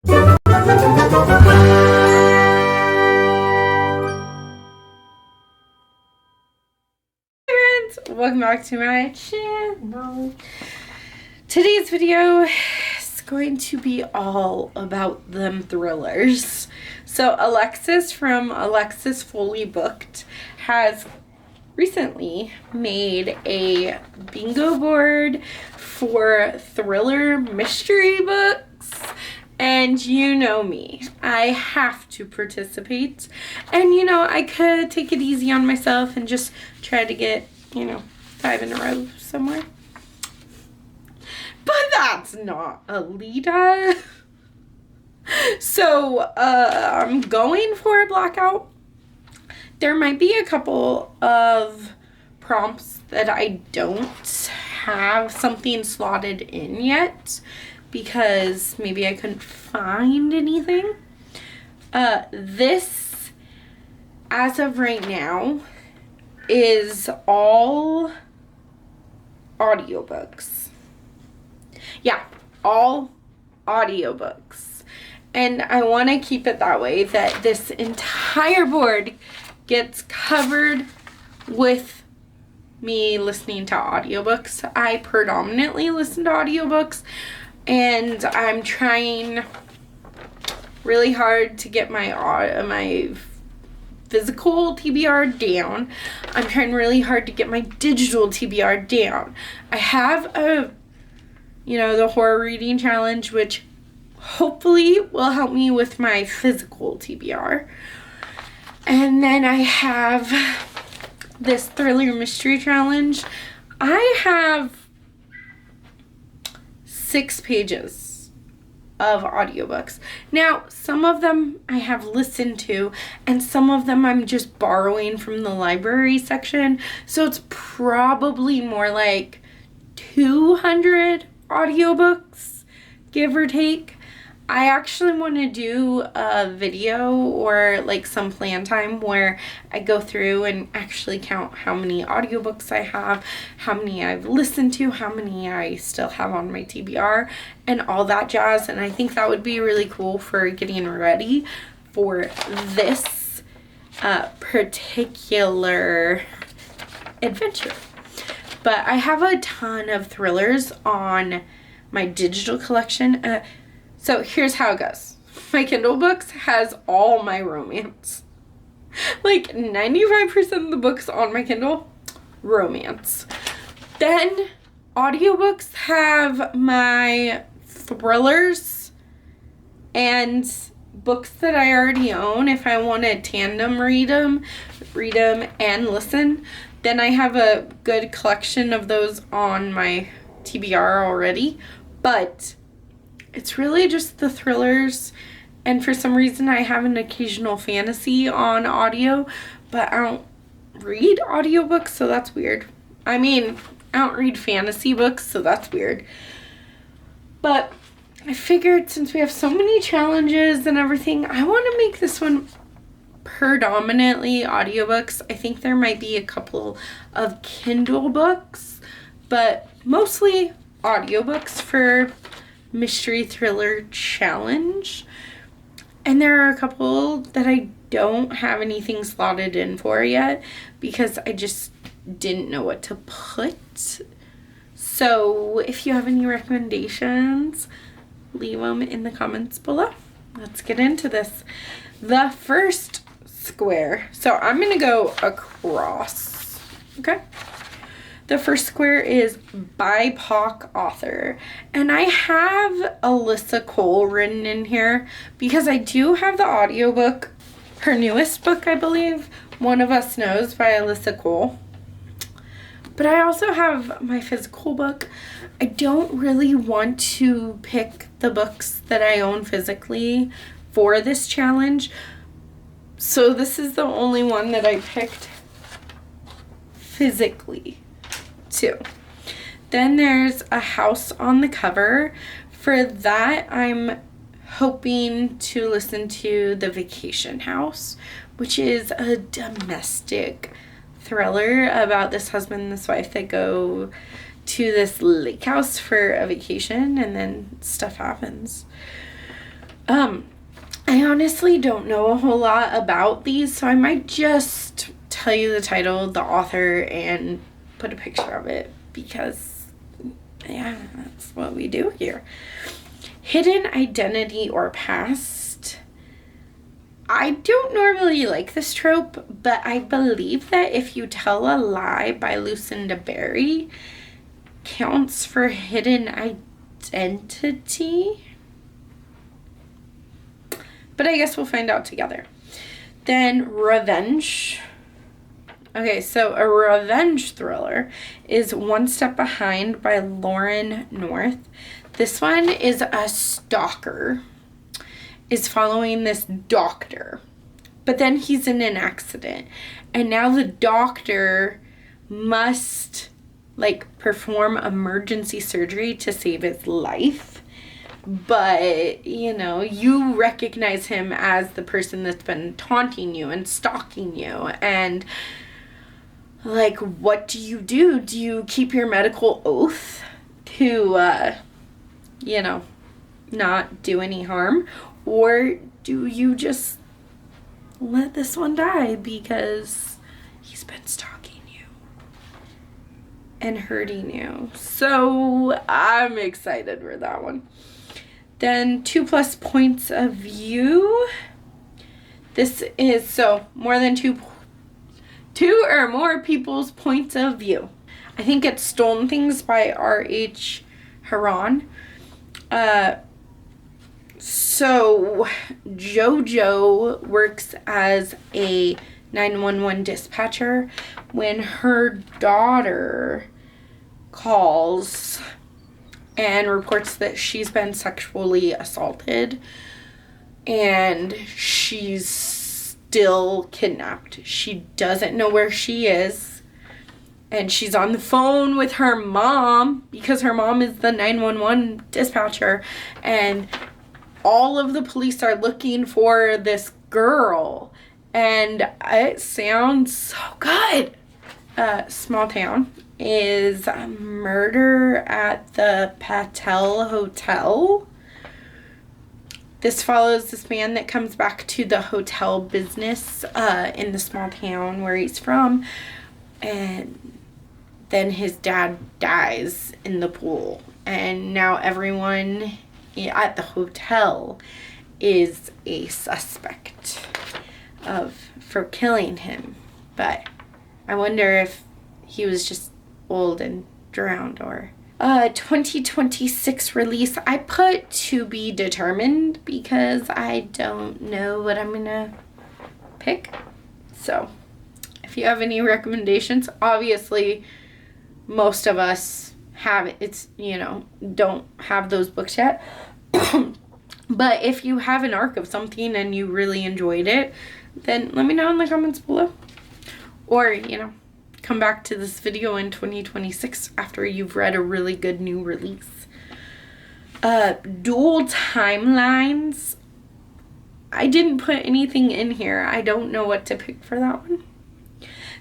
Welcome back to my channel. Today's video is going to be all about them thrillers. So Alexis from Alexis Fully Booked has recently made a bingo board for thriller mystery books. And you know me, I have to participate. And you know, I could take it easy on myself and just try to get, 5 in a row somewhere. But that's not Alita. So, I'm going for a blackout. There might be a couple of prompts that I don't have something slotted in yet because maybe I couldn't find anything. This, as of right now, is all audiobooks. Yeah, all audiobooks. And I want to keep it that way, that this entire board gets covered with me listening to audiobooks. I predominantly listen to audiobooks, and I'm trying really hard to get my physical TBR down. I'm trying really hard to get my digital TBR down. I have the horror reading challenge, which hopefully will help me with my physical TBR. And then I have this thriller mystery challenge. I have 6 pages of audiobooks. Now, some of them I have listened to, and some of them I'm just borrowing from the library section. So it's probably more like 200 audiobooks, give or take. I actually want to do a video or like some plan time where I go through and actually count how many audiobooks I have, how many I've listened to, how many I still have on my TBR, and all that jazz. And I think that would be really cool for getting ready for this particular adventure. But I have a ton of thrillers on my digital collection. So here's how it goes. My Kindle books has all my romance. Like 95% of the books on my Kindle, romance. Then audiobooks have my thrillers and books that I already own. If I want to tandem read them and listen, then I have a good collection of those on my TBR already. But it's really just the thrillers, and for some reason I have an occasional fantasy on audio, but I don't read audiobooks, so that's weird. I mean, I don't read fantasy books, so that's weird. But I figured since we have so many challenges and everything, I want to make this one predominantly audiobooks. I think there might be a couple of Kindle books, but mostly audiobooks for mystery thriller challenge. And there are a couple that I don't have anything slotted in for yet because I just didn't know what to put. So if you have any recommendations, leave them in the comments below. Let's get into this. The first square, so I'm gonna go across. Okay, the first square is BIPOC author, and I have Alyssa Cole written in here because I do have the audiobook, her newest book, I believe, One of Us Knows by Alyssa Cole. But I also have my physical book. I don't really want to pick the books that I own physically for this challenge, so this is the only one that I picked physically too. Then there's A House on the Cover. For that, I'm hoping to listen to The Vacation House, which is a domestic thriller about this husband and this wife that go to this lake house for a vacation, and then stuff happens. I honestly don't know a whole lot about these, so I might just tell you the title, the author, and put a picture of it, because, yeah, that's what we do here. Hidden Identity or Past. I don't normally like this trope, but I believe that If You Tell a Lie by Lucinda Berry counts for hidden identity. But I guess we'll find out together. Then Revenge. Okay, so a revenge thriller is One Step Behind by Lauren North. This one is a stalker is following this doctor, but then he's in an accident, and now the doctor must perform emergency surgery to save his life. But you recognize him as the person that's been taunting you and stalking you, and what do? Do you keep your medical oath to not do any harm? Or do you just let this one die because he's been stalking you and hurting you? So I'm excited for that one. Then 2+ points of view. This is more than two or more people's points of view. I think it's Stolen Things by R.H. Haran. So JoJo works as a 911 dispatcher when her daughter calls and reports that she's been sexually assaulted and she's still kidnapped. She doesn't know where she is, and she's on the phone with her mom because her mom is the 911 dispatcher, and all of the police are looking for this girl, and it sounds so good. Small Town is Murder at the Patel Hotel. This follows this man that comes back to the hotel business in the small town where he's from, and then his dad dies in the pool, and now everyone at the hotel is a suspect for killing him. But I wonder if he was just old and drowned. Or 2026 release, I put to be determined because I don't know what I'm gonna pick. So if you have any recommendations, obviously most of us don't have those books yet. But if you have an arc of something and you really enjoyed it, then let me know in the comments below. Or, come back to this video in 2026 after you've read a really good new release. Dual Timelines. I didn't put anything in here. I don't know what to pick for that one.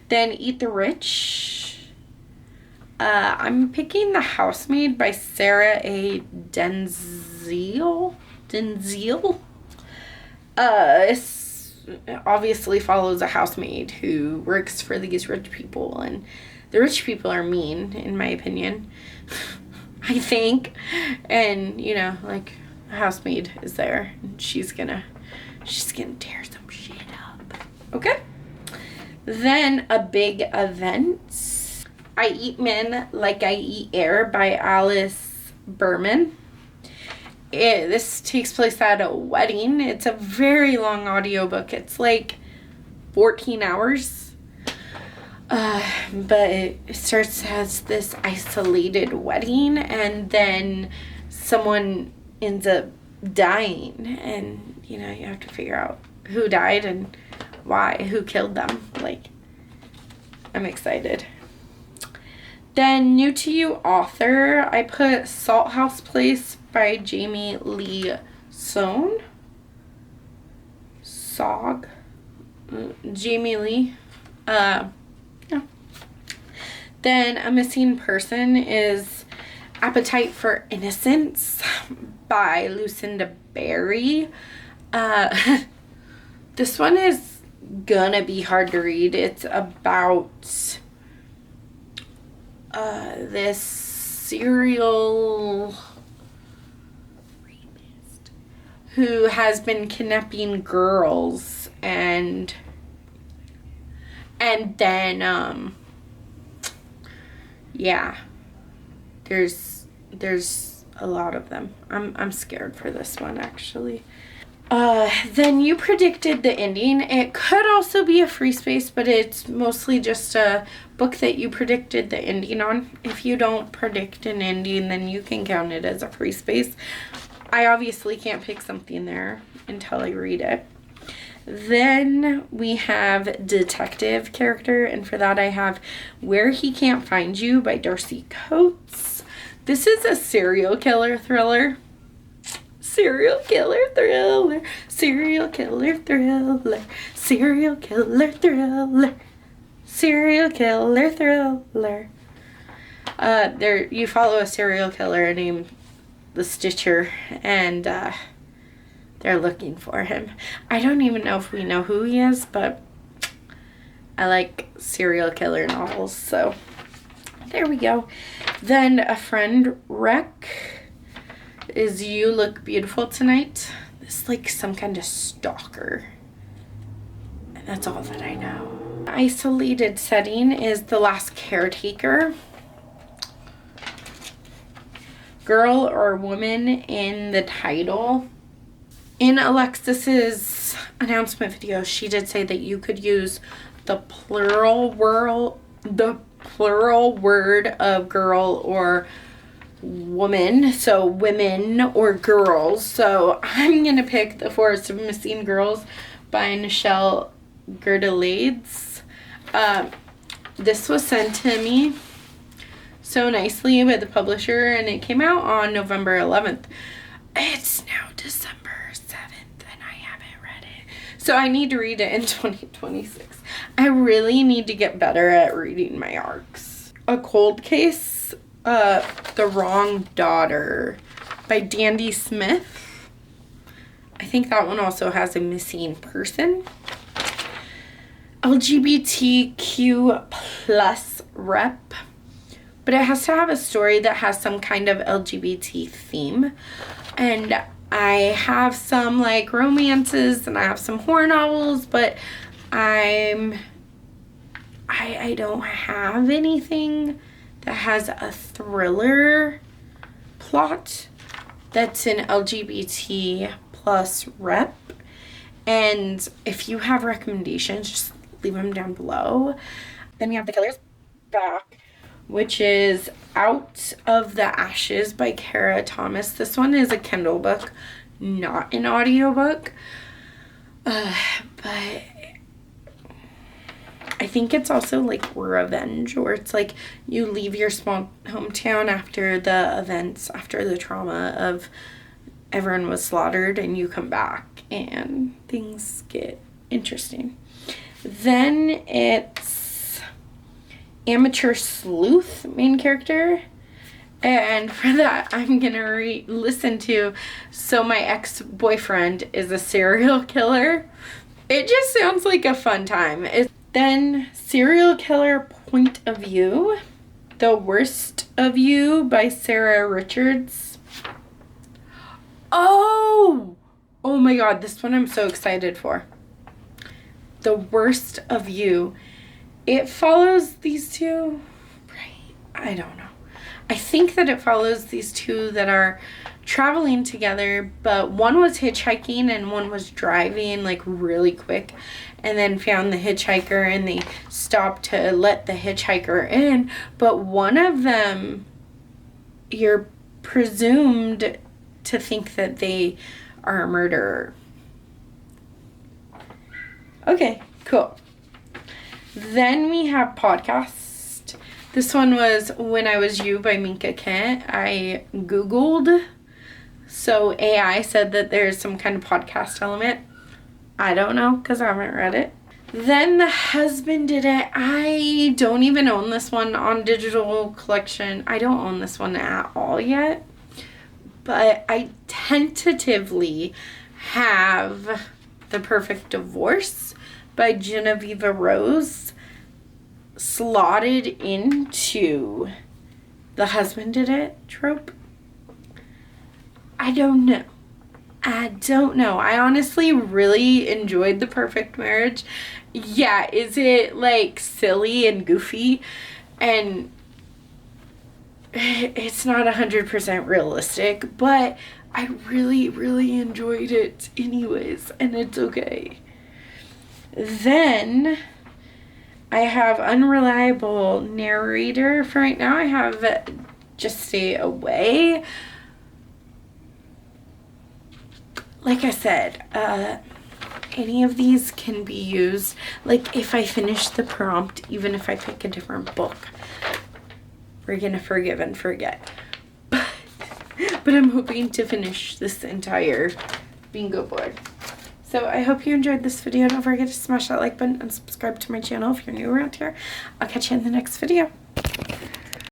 Then Eat the Rich. I'm picking The Housemaid by Sarah A. Denziel. It obviously follows a housemaid who works for these rich people, and the rich people are mean, in my opinion. I think. And a housemaid is there, and she's gonna tear some shit up. Okay. Then A Big Event. I Eat Men Like I Eat Air by Alice Berman. This takes place at a wedding. It's a very long audiobook. It's 14 hours. But it starts as this isolated wedding, and then someone ends up dying, and you have to figure out who died and why, who killed them. I'm excited. Then new to you author, I put Salt House Place by Jamie Lee Sogg. Jamie Lee. Yeah. Then A Missing Person is Appetite for Innocence by Lucinda Berry. This one is gonna be hard to read. It's about this serial rapist who has been kidnapping girls, and then yeah, there's a lot of them. I'm scared for this one, actually. Then you predicted the ending. It could also be a free space, but it's mostly just a book that you predicted the ending on. If you don't predict an ending, then you can count it as a free space. I obviously can't pick something there until I read it. Then we have detective character, and for that I have Where He Can't Find You by Darcy Coates. This is a serial killer thriller. Serial killer thriller, serial killer thriller, serial killer thriller, serial killer thriller. There you follow a serial killer named the Stitcher, and they're looking for him. I don't even know if we know who he is, but I like serial killer novels, so there we go. Then A Friend Wreck is You Look Beautiful Tonight. This is like some kind of stalker. And that's all that I know. Isolated Setting is The Last Caretaker. Girl or woman in the title. In Alexis's announcement video, she did say that you could use the plural word of girl or woman, so women or girls. So I'm gonna pick The Forest of Missing Girls by Nichelle Gerdelades. This was sent to me so nicely by the publisher, and it came out on November 11th. It's now December 7th and I haven't read it, so I need to read it in 2026. I really need to get better at reading my arcs. A Cold Case, The Wrong Daughter by Dandy Smith. I think that one also has a missing person. LGBTQ plus rep, but it has to have a story that has some kind of LGBT theme. And I have some like romances and I have some horror novels, but I don't have anything that has a thriller plot that's an LGBT plus rep. And if you have recommendations, just leave them down below. Then we have The Killer's Back, which is Out of the Ashes by Kara Thomas. This one is a Kindle book, not an audiobook. But I think it's also like revenge, or it's like you leave your small hometown after the events, after the trauma of everyone was slaughtered, and you come back and things get interesting. Then it's Amateur Sleuth, main character. And for that, I'm gonna listen to So My Ex-Boyfriend is a Serial Killer. It just sounds like a fun time. Then Serial Killer Point of View, The Worst of You by Sarah Richards. Oh my god, this one I'm so excited for. The Worst of You. It follows these two, right? I don't know. I think that it follows these two that are traveling together, but one was hitchhiking and one was driving like really quick, and then found the hitchhiker and they stopped to let the hitchhiker in. But one of them, you're presumed to think that they are a murderer. Okay, cool. Then we have podcast. This one was When I Was You by Minka Kent. I Googled. So AI said that there's some kind of podcast element. I don't know because I haven't read it. Then The Husband Did It. I don't even own this one on digital collection. I don't own this one at all yet. but I tentatively have The Perfect Divorce by Genevieve Rose slotted into the husband did it trope. I don't know. I honestly really enjoyed The Perfect Marriage. Yeah, is it like silly and goofy and it's not 100% realistic, but I really, really enjoyed it anyways, and it's okay. Then I have Unreliable Narrator for right now. I have Just Stay Away. Like I said, any of these can be used. Like if I finish the prompt, even if I pick a different book, we're gonna forgive and forget. But I'm hoping to finish this entire bingo board. So I hope you enjoyed this video. Don't forget to smash that like button and subscribe to my channel if you're new around here. I'll catch you in the next video.